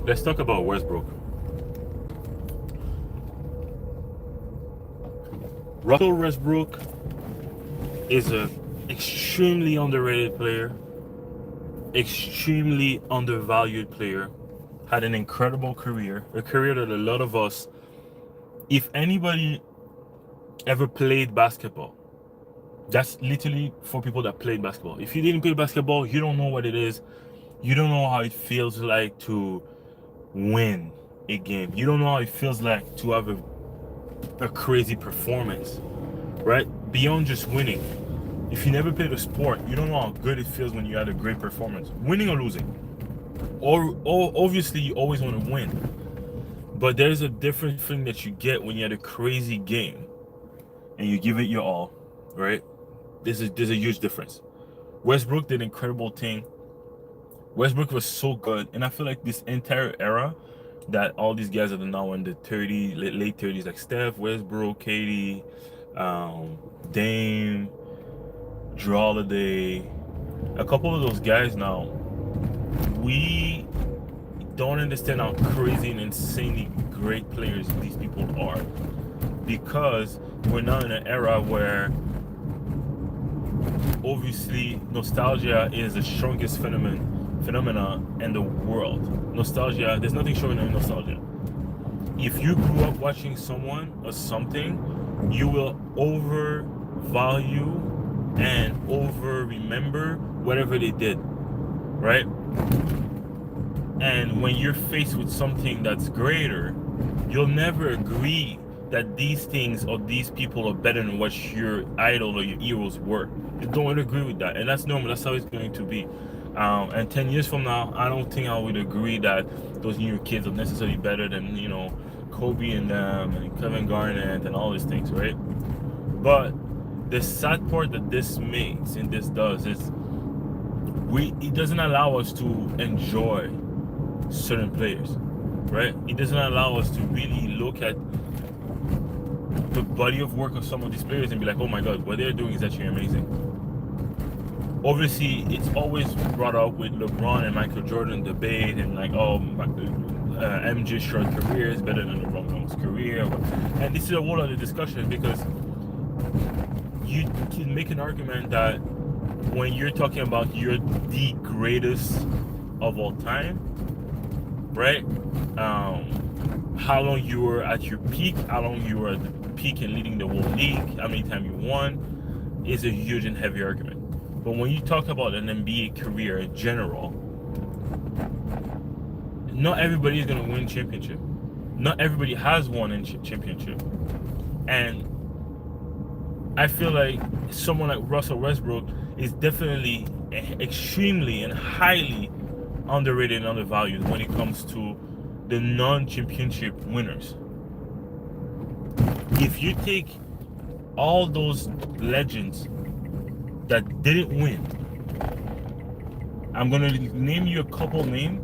let's talk about Westbrook. Russell Westbrook is a extremely underrated player, extremely undervalued player. Had an incredible career, a career that a lot of us, if anybody ever played basketball, that's literally for people that played basketball. If you didn't play basketball, you don't know what it is. You don't know how it feels like to win a game. You don't know how it feels like to have a crazy performance, right? Beyond just winning. If you never played a sport, you don't know how good it feels when you had a great performance, winning or losing. Or obviously, you always want to win, but there's a different thing that you get when you had a crazy game and you give it your all, right? There's a huge difference. Westbrook did an incredible thing. Westbrook was so good, and I feel like this entire era that all these guys are now in the 30s, late 30s, like Steph, Westbrook, Katie, Dame, Drew Holiday, a couple of those guys now, we don't understand how crazy and insanely great players these people are, because we're now in an era where obviously nostalgia is the strongest phenomena in the world. Nostalgia, there's nothing stronger than nostalgia. If you grew up watching someone or something, you will overvalue and over remember whatever they did, right? And when you're faced with something that's greater, you'll never agree that these things or these people are better than what your idol or your heroes were. You don't agree with that, and that's normal. That's how it's going to be. And 10 years from now, I don't think I would agree that those new kids are necessarily better than, Kobe and them and Kevin Garnett and all these things, right? But the sad part that this makes and this does is it doesn't allow us to enjoy certain players, right? It doesn't allow us to really look at the body of work of some of these players and be like, oh my god, what they're doing is actually amazing. Obviously, it's always brought up with LeBron and Michael Jordan debate and like, MJ's short career is better than LeBron's career. And this is a whole other discussion, because you can make an argument that when you're talking about you're the greatest of all time, right? How long you were at your peak, how long you were at the peak and leading the whole league, how many times you won, is a huge and heavy argument. But when you talk about an NBA career in general, not everybody is going to win championship. Not everybody has won a championship. And I feel like someone like Russell Westbrook is definitely extremely and highly underrated and undervalued when it comes to the non-championship winners. If you take all those legends that didn't win, I'm gonna name you a couple names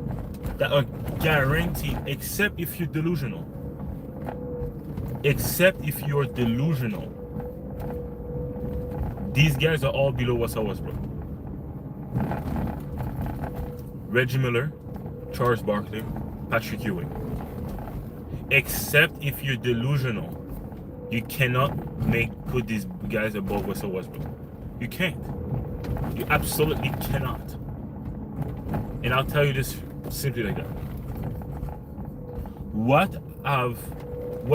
that are guaranteed, except if you're delusional. Except if you're delusional. These guys are all below Russell Westbrook. Reggie Miller, Charles Barkley, Patrick Ewing. Except if you're delusional, you cannot put these guys above Russell Westbrook. You can't. You absolutely cannot. And I'll tell you this simply like that. What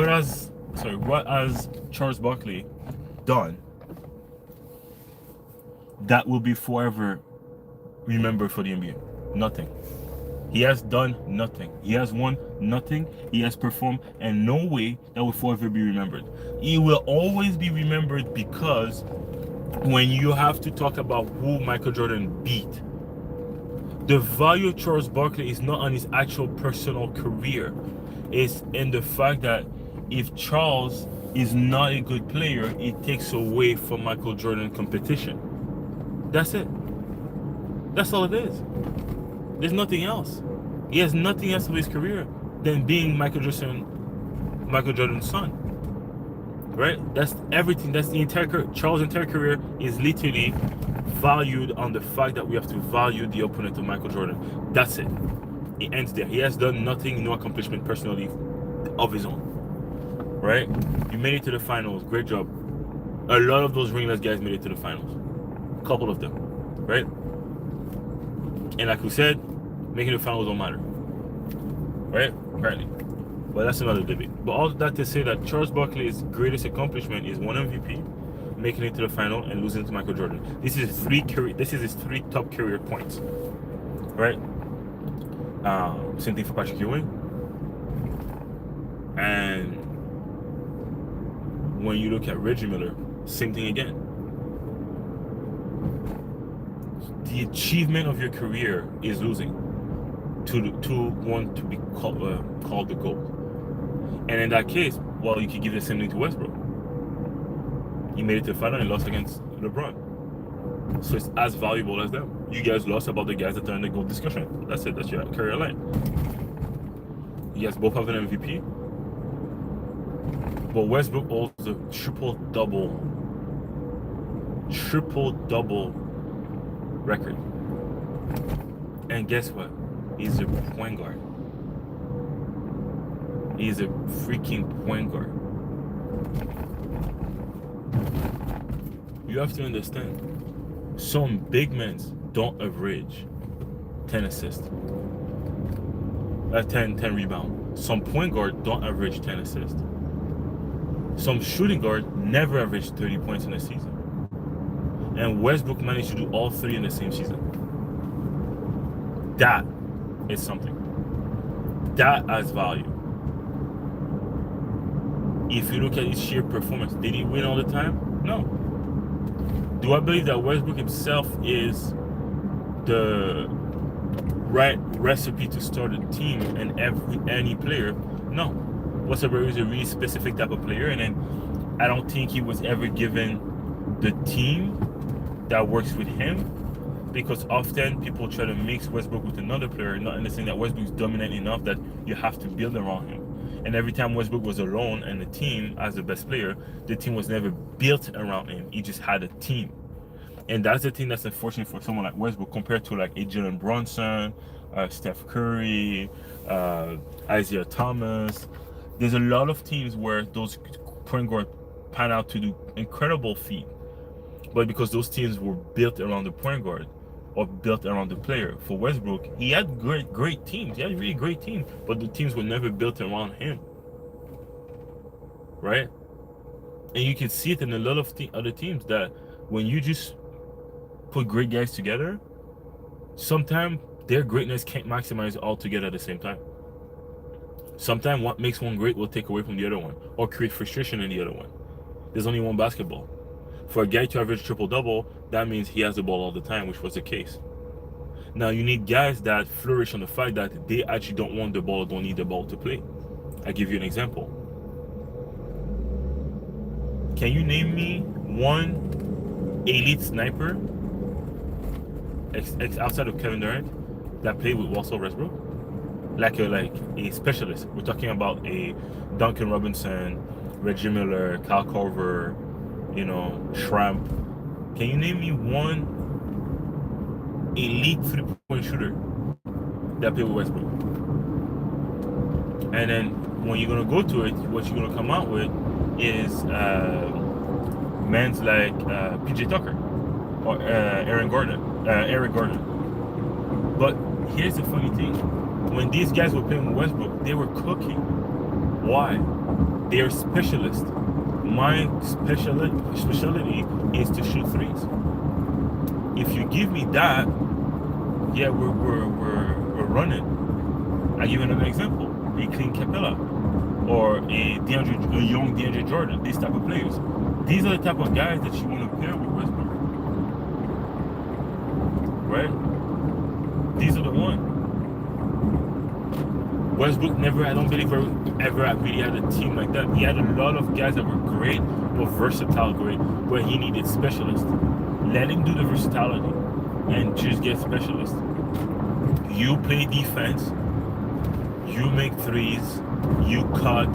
has Charles Barkley done that will be forever remembered for the NBA? Nothing. He has done nothing. He has won nothing. He has performed in no way that will forever be remembered. He will always be remembered because when you have to talk about who Michael Jordan beat, the value of Charles Barkley is not on his actual personal career. It's in the fact that if Charles is not a good player, it takes away from Michael Jordan competition. That's it. That's all it is. There's nothing else. He has nothing else of his career than being Michael Jordan's son. Right? That's everything. That's the entire career. Charles' entire career is literally valued on the fact that we have to value the opponent of Michael Jordan. That's it. It ends there. He has done nothing, no accomplishment personally of his own. Right? You made it to the finals. Great job. A lot of those ringless guys made it to the finals. A couple of them. Right? And like we said, making the finals don't matter. Right? Apparently. But that's another debate. But all that to say that Charles Barkley's greatest accomplishment is one MVP, making it to the final, and losing to Michael Jordan. This is his three top career points. Right? Same thing for Patrick Ewing. And when you look at Reggie Miller, same thing again. The achievement of your career is losing to one to be called the GOAT. And in that case, well, you could give the same thing to Westbrook. He made it to the final and lost against LeBron. So it's as valuable as them. You guys lost about the guys that are in the GOAT discussion. That's it. That's your career line. You guys both have an MVP. But Westbrook holds the triple-double record. And guess what? He's a point guard. He's a freaking point guard. You have to understand, some big men don't average 10 assists. 10 rebounds. Some point guard don't average 10 assists. Some shooting guard never averaged 30 points in a season. And Westbrook managed to do all three in the same season. That is something. That has value. If you look at his sheer performance, did he win all the time? No. Do I believe that Westbrook himself is the right recipe to start a team and any player? No. Westbrook is a really specific type of player, and then I don't think he was ever given the team that works with him, because often people try to mix Westbrook with another player, not understanding that Westbrook is dominant enough that you have to build around him. And every time Westbrook was alone and the team as the best player, the team was never built around him. He just had a team. And that's the thing that's unfortunate for someone like Westbrook compared to like a Jalen Brunson, Steph Curry, Isaiah Thomas. There's a lot of teams where those point guards pan out to do incredible feat. But because those teams were built around the point guard or built around the player. For Westbrook, he had great teams. He had really great teams, but the teams were never built around him. Right? And you can see it in a lot of other teams that when you just put great guys together, sometimes their greatness can't maximize all together at the same time. Sometimes what makes one great will take away from the other one or create frustration in the other one. There's only one basketball. For a guy to average triple-double, that means he has the ball all the time, which was the case. Now, you need guys that flourish on the fact that they actually don't want the ball, don't need the ball to play. I'll give you an example. Can you name me one elite sniper outside of Kevin Durant that played with Russell Westbrook? Like a specialist. We're talking about a Duncan Robinson, Reggie Miller, Kyle Korver, Shrimp. Can you name me one elite three-point shooter that played with Westbrook? And then when you're gonna go to it, what you're gonna come out with is men's like PJ Tucker or Eric Gordon. But here's the funny thing: when these guys were playing with Westbrook, they were cooking. Why? They are specialists. My specialty is to shoot threes. If you give me that, yeah, we're running. I give you another example: a Clint Capella or a young DeAndre Jordan. These type of players. These are the type of guys that you want to pair with Westbrook, right? These are the ones. Westbrook I don't believe ever really had a team like that. He had a lot of guys that were great, but versatile great, where he needed specialists. Let him do the versatility and just get specialists. You play defense, you make threes, you cut,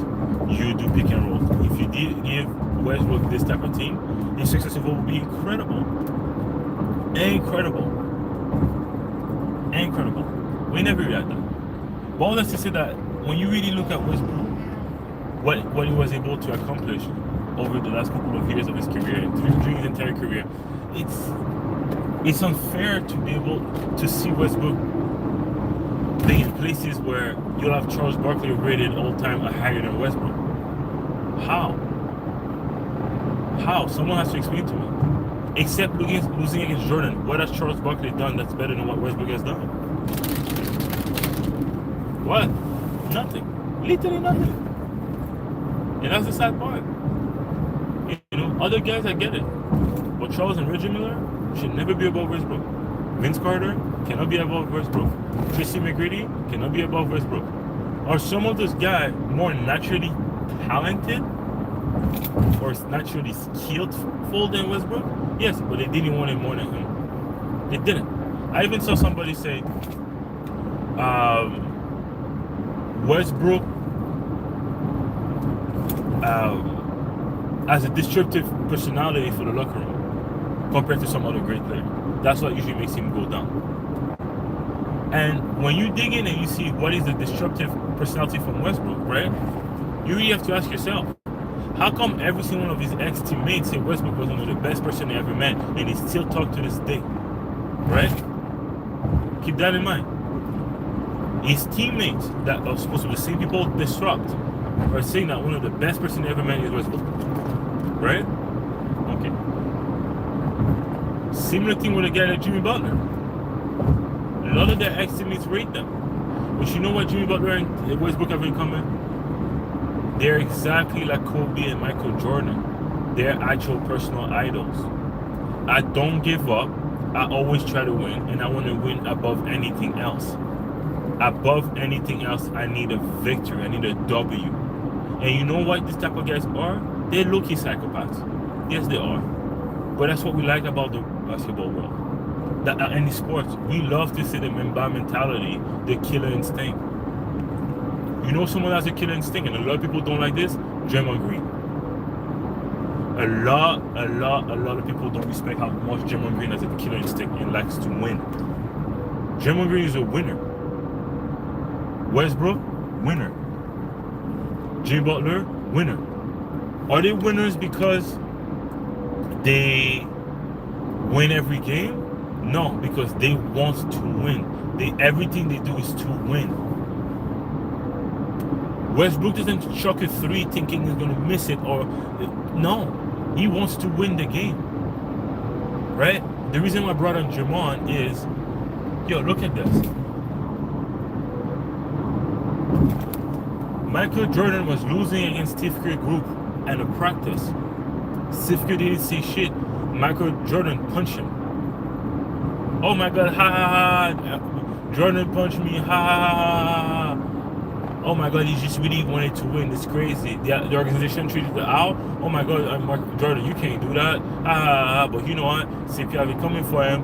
you do pick and roll. If you did give Westbrook this type of team, his success will be incredible. Incredible. We never had that. But all that's to say that when you really look at Westbrook, what he was able to accomplish over the last couple of years of his career, during his entire career, it's unfair to be able to see Westbrook being in places where you'll have Charles Barkley rated all time higher than Westbrook. How? Someone has to explain to me. Except losing against Jordan, what has Charles Barkley done that's better than what Westbrook has done? What? Nothing. Literally nothing. And that's the sad part. You know, other guys, I get it. But Charles and Reggie Miller should never be above Westbrook. Vince Carter cannot be above Westbrook. Tracy McGrady cannot be above Westbrook. Are some of those guys more naturally talented or naturally skillful than Westbrook? Yes, but they didn't want it more than him. They didn't. I even saw somebody say Westbrook as a disruptive personality for the locker room compared to some other great player. That's what usually makes him go down. And when you dig in and you see what is the disruptive personality from Westbrook, right? You really have to ask yourself, how come every single one of his ex-teammates say Westbrook was one of the best person they ever met, and he still talk to this day, right? Keep that in mind. His teammates that are supposed to be the same people disrupt are saying that one of the best person they ever met is Westbrook, right? Okay. Similar thing with a guy like Jimmy Butler. A lot of their ex-teammates rate them. But you know what Jimmy Butler and Westbrook have in common? They're exactly like Kobe and Michael Jordan. They're actual personal idols. I don't give up. I always try to win, and I want to win above anything else. Above anything else, I need a victory. I need a W. And you know what these type of guys are? They're low-key psychopaths. Yes, they are. But that's what we like about the basketball world. That any sports, we love to see the Mamba mentality, the killer instinct. You know someone has a killer instinct, and a lot of people don't like this? Draymond Green. A lot of people don't respect how much Draymond Green has a killer instinct and likes to win. Draymond Green is a winner. Westbrook, winner. Jimmy Butler, winner. Are they winners because they win every game? No, because they want to win. Everything they do is to win. Westbrook doesn't chuck a three thinking he's going to miss it, or no, he wants to win the game, right? The reason why I brought on Jamon is, yo, look at this. Michael Jordan was losing against Steve Kerr group at a practice. Steve Kerr didn't say shit. Michael Jordan punched him. Oh my God, ha ha ha. Jordan punched me, ha ha ha. Oh my God, he just really wanted to win. It's crazy. The organization treated it out. Oh my God, Michael Jordan, you can't do that. Ha ha ha. But you know what? CPR be coming for him.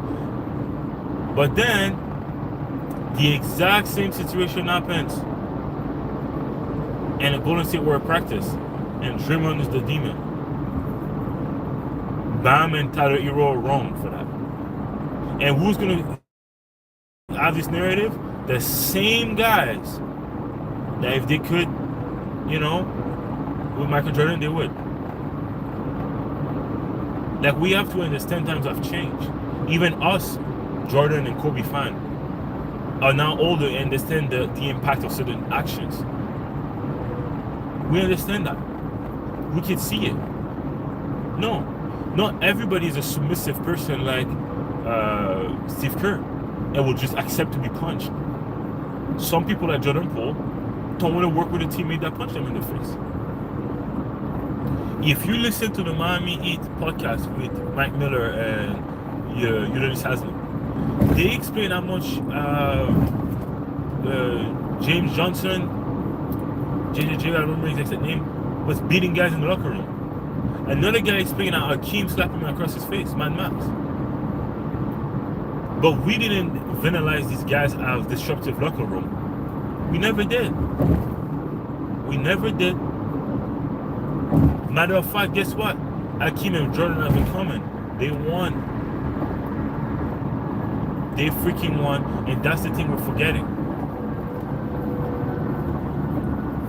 But then, the exact same situation happens. And the Golden State were at practice. And Draymond is the demon. Bam and Tyler Hero are wrong for that. And who's going to have this narrative? The same guys that if they could, you know, with Michael Jordan, they would. Like, we have to understand times have changed. Even us, Jordan and Kobe fans, are now older and understand the impact of certain actions. We understand that. We can see it. No, not everybody is a submissive person like Steve Kerr and will just accept to be punched. Some people like Jordan Poole don't want to work with a teammate that punched them in the face. If you listen to the Miami Heat podcast with Mike Miller and Udonis Haslem, they explain how much James Johnson, JJJ, I don't remember his exact name, was beating guys in the locker room. Another guy explained how Akeem slapped him across his face, Mad Max. But we didn't vandalize these guys as disruptive locker room. We never did. We never did. Matter of fact, guess what? Akeem and Jordan have in common. They won. They freaking won, and that's the thing we're forgetting.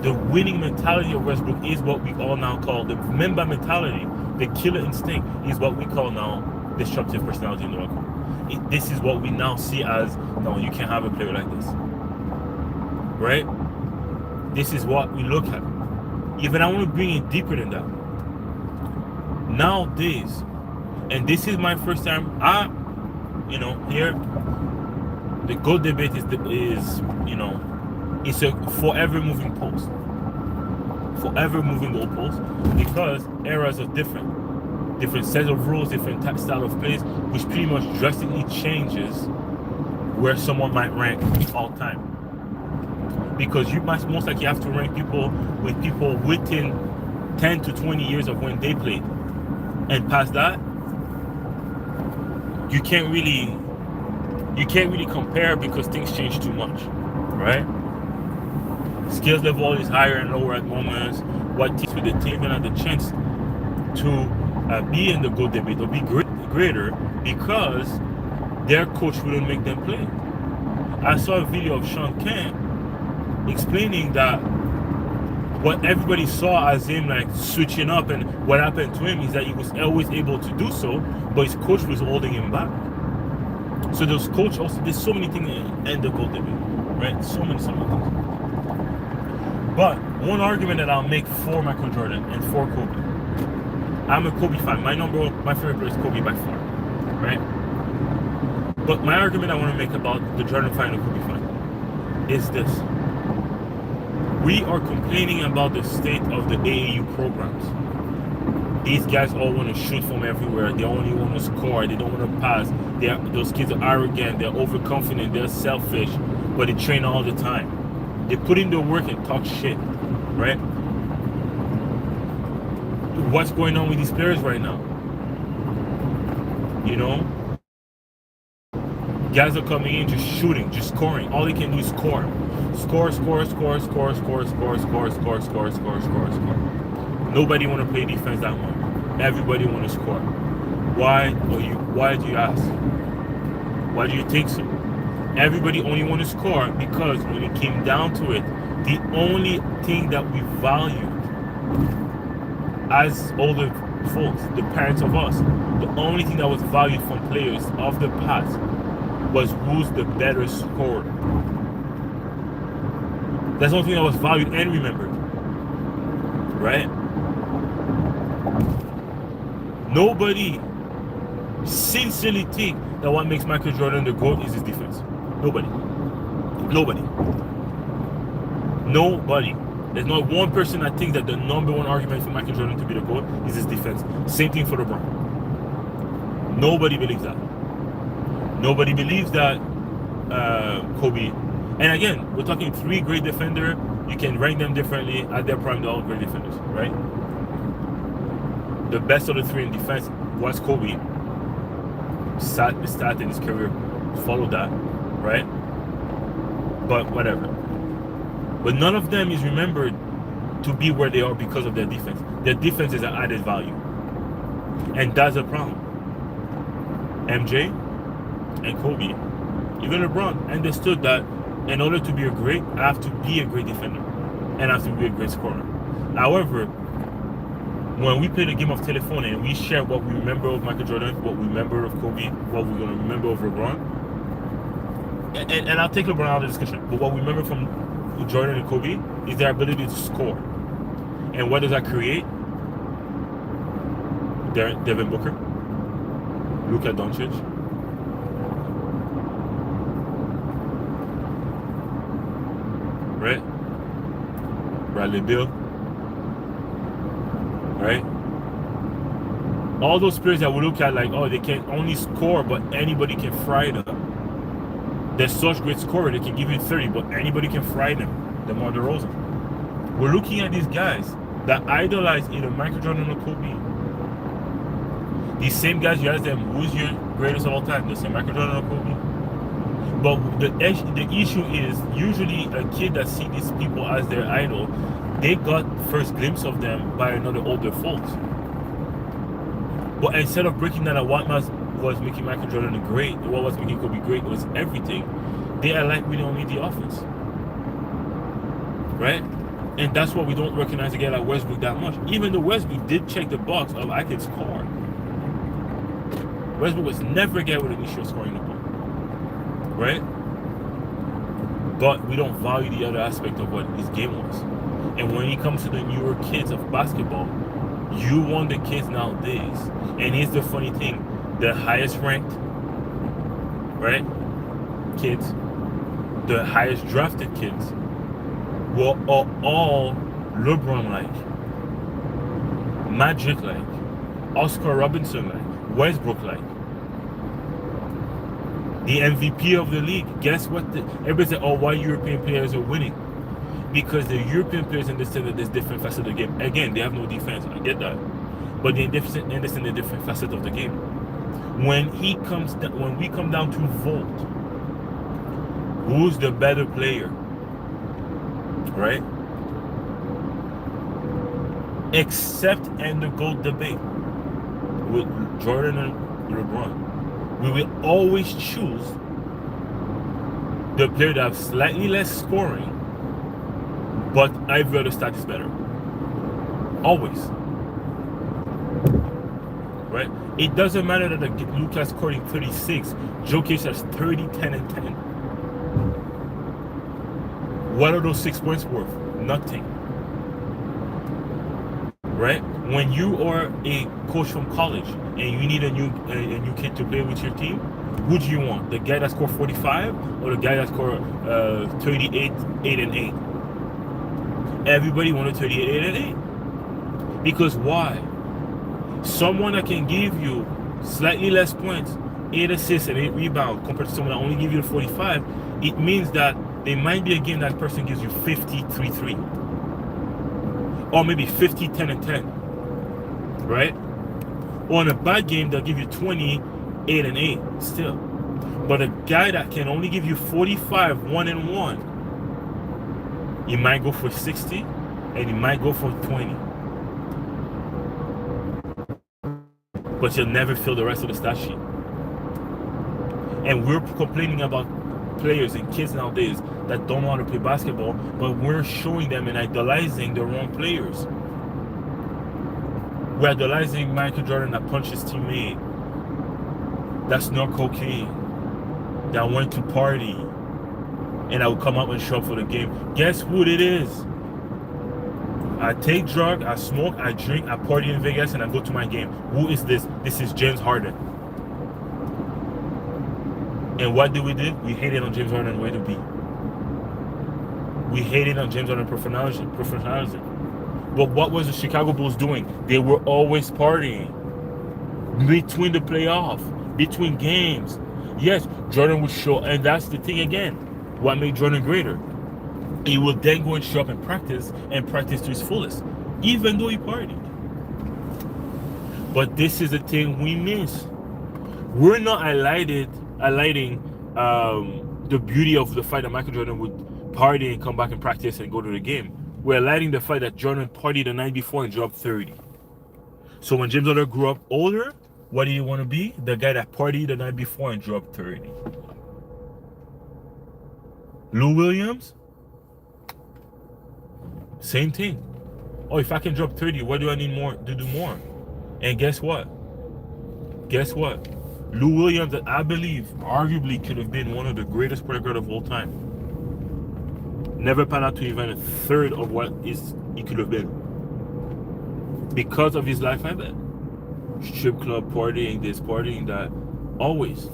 The winning mentality of Westbrook is what we all now call the Mamba mentality. The killer instinct is what we call now disruptive personality in the locker room. This is what we now see as, no, you can't have a player like this. Right? This is what we look at. Even I want to bring it deeper than that. Nowadays, and this is my first time, here, the GOAT debate it's a forever moving post. Forever moving goalpost, because eras are different sets of rules, different style of plays, which pretty much drastically changes where someone might rank all time. Because you might most likely have to rank people within 10 to 20 years of when they played, and past that, you can't really compare because things change too much, right? Skills level is higher and lower at moments. What teams with the team even have the chance to be in the GOAT debate or be greater because their coach wouldn't make them play. I saw a video of Sean Kemp explaining that what everybody saw as him like switching up, and what happened to him is that he was always able to do so, but his coach was holding him back. So there's so many things in the GOAT debate, right? So many things. But one argument that I'll make for Michael Jordan and for Kobe, I'm a Kobe fan. My favorite player is Kobe by far, right? But my argument I want to make about the Jordan fan and Kobe fan is this. We are complaining about the state of the AAU programs. These guys all want to shoot from everywhere. They only want to score. They don't want to pass. Those kids are arrogant. They're overconfident. They're selfish. But they train all the time. They put in the work and talk shit, right? What's going on with these players right now? Guys are coming in just shooting, just scoring. All they can do is score. Score. Nobody want to play defense that much. Everybody want to score. Why do you ask? Why do you think so? Everybody only want to score because when it came down to it, the only thing that we valued as older folks, the parents of us, the only thing that was valued from players of the past was who's the better scorer. That's the only thing that was valued and remembered, right? Nobody sincerely think that what makes Michael Jordan the GOAT is his defense. Nobody. There's not one person that thinks that the number one argument for Michael Jordan to be the GOAT is his defense. Same thing for LeBron. Nobody believes that. Nobody believes that Kobe. And again, we're talking three great defenders. You can rank them differently. At their prime, they're all great defenders, right? The best of the three in defense was Kobe. Started his career, followed that, right? But whatever. But none of them is remembered to be where they are because of their defense. Their defense is an added value. And that's a problem. MJ and Kobe, even LeBron, understood that in order to be a great, I have to be a great defender and I have to be a great scorer. However, when we play the game of telephone and we share what we remember of Michael Jordan, what we remember of Kobe, what we're going to remember of LeBron, and I'll take LeBron out of the discussion, but what we remember from Jordan and Kobe is their ability to score. And what does that create? Devin Booker, Luka Doncic, right? Bradley Beal, right? All those players that we look at like, oh, they can only score, but anybody can fry them. They're such great scorers, they can give you 30, but anybody can fry them. DeMar DeRozan. We're looking at these guys that idolize either Michael Jordan or Kobe. These same guys, you ask them, who's your greatest of all time? They say Michael Jordan or Kobe. But the issue is usually a kid that sees these people as their idol, they got first glimpse of them by another older folks. But instead of breaking down what was making Michael Jordan great, what was making Kobe great was everything, they are like really only the offense. Right? And that's why we don't recognize a guy like Westbrook that much. Even though Westbrook did check the box of I can score, Westbrook was never a guy with an issue of scoring the ball, right? But we don't value the other aspect of what his game was. And when it comes to the newer kids of basketball, you want the kids nowadays. And here's the funny thing: the highest ranked, right, kids, the highest drafted kids, are all LeBron-like, Magic-like, Oscar Robinson-like, Westbrook-like. The MVP of the league. Guess what? Everybody said, "Oh, why European players are winning?" Because the European players understand that there's different facets of the game. Again, they have no defense. I get that, but they understand the different facets of the game. When we come down to vote, who's the better player, right? Except in the GOAT debate with Jordan and LeBron, we will always choose the player that has slightly less scoring, but every other stat is better. Always. Right? It doesn't matter that Lucas scoring 36, Jokic has 30, 10, and 10. What are those 6 points worth? Nothing. Right? When you are a coach from college and you need a new kid to play with your team, who do you want? The guy that scored 45 or the guy that scored 38, 8, and 8? Everybody wanted 38, 8, and 8. Because why? Someone that can give you slightly less points, 8 assists and 8 rebounds compared to someone that only gives you 45, it means that there might be a game that person gives you 50, 3, 3. Or maybe 50, 10, and 10. Right? Or in a bad game, they'll give you 20, 8, and 8 still. But a guy that can only give you 45, 1 and 1, he might go for 60 and he might go for 20. But you'll never fill the rest of the stat sheet. And we're complaining about players and kids nowadays that don't want to play basketball, but we're showing them and idolizing the wrong players. We're idolizing Michael Jordan that punched his teammate, that snort cocaine, that went to party, and I would come up and show up for the game. Guess who it is? I take drugs, I smoke, I drink, I party in Vegas, and I go to my game. Who is this? This is James Harden. And what did we do? We hated on James Harden way to be. We hated on James Harden professionalism. But what was the Chicago Bulls doing? They were always partying. Between the playoffs, between games. Yes, Jordan would show, and that's the thing again. What made Jordan greater? He would then go and show up and practice to his fullest, even though he partied. But this is the thing we miss. We're not highlighting the beauty of the fact that Michael Jordan would party and come back and practice and go to the game. We're highlighting the fact that Jordan partied the night before and dropped 30. So when James Harden grew up older, what do you want to be? The guy that partied the night before and dropped 30. Lou Williams, same thing. Oh, if I can drop 30, what do I need more to do more? And guess what? Lou Williams, that I believe arguably could have been one of the greatest point guard of all time, never panned out to even a third of what he could have been because of his life habit. Strip club, partying this, partying that. Always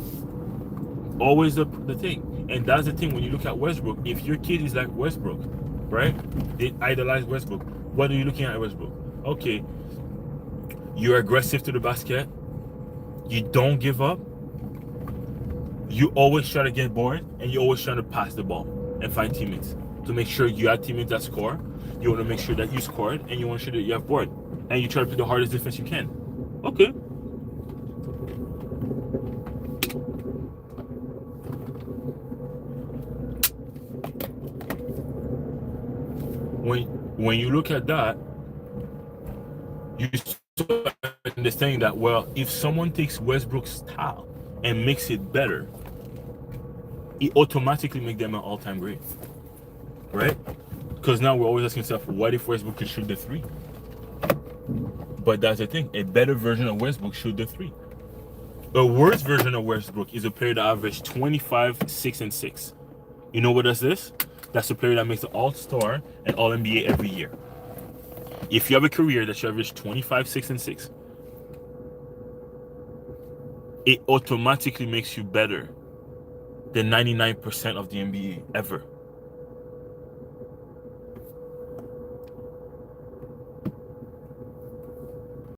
the thing. And that's the thing when you look at Westbrook. If your kid is like Westbrook, right? They idolize Westbrook. What are you looking at Westbrook? Okay, you're aggressive to the basket. You don't give up. You always try to get bored, and you always trying to pass the ball and find teammates to make sure you have teammates that score. You want to make sure that you scored, and you want to make sure that you have board, and you try to play the hardest defense you can. Okay. When you look at that, you start understanding that, well, if someone takes Westbrook's style and makes it better, it automatically makes them an all-time great, right? Because now we're always asking ourselves, what if Westbrook could shoot the three? But that's the thing. A better version of Westbrook shoot the three. A worse version of Westbrook is a player that averaged 25, 6, and 6. You know what is this? That's a player that makes the All-Star and All-NBA every year. If you have a career that you average 25, 6, and 6, it automatically makes you better than 99% of the NBA ever.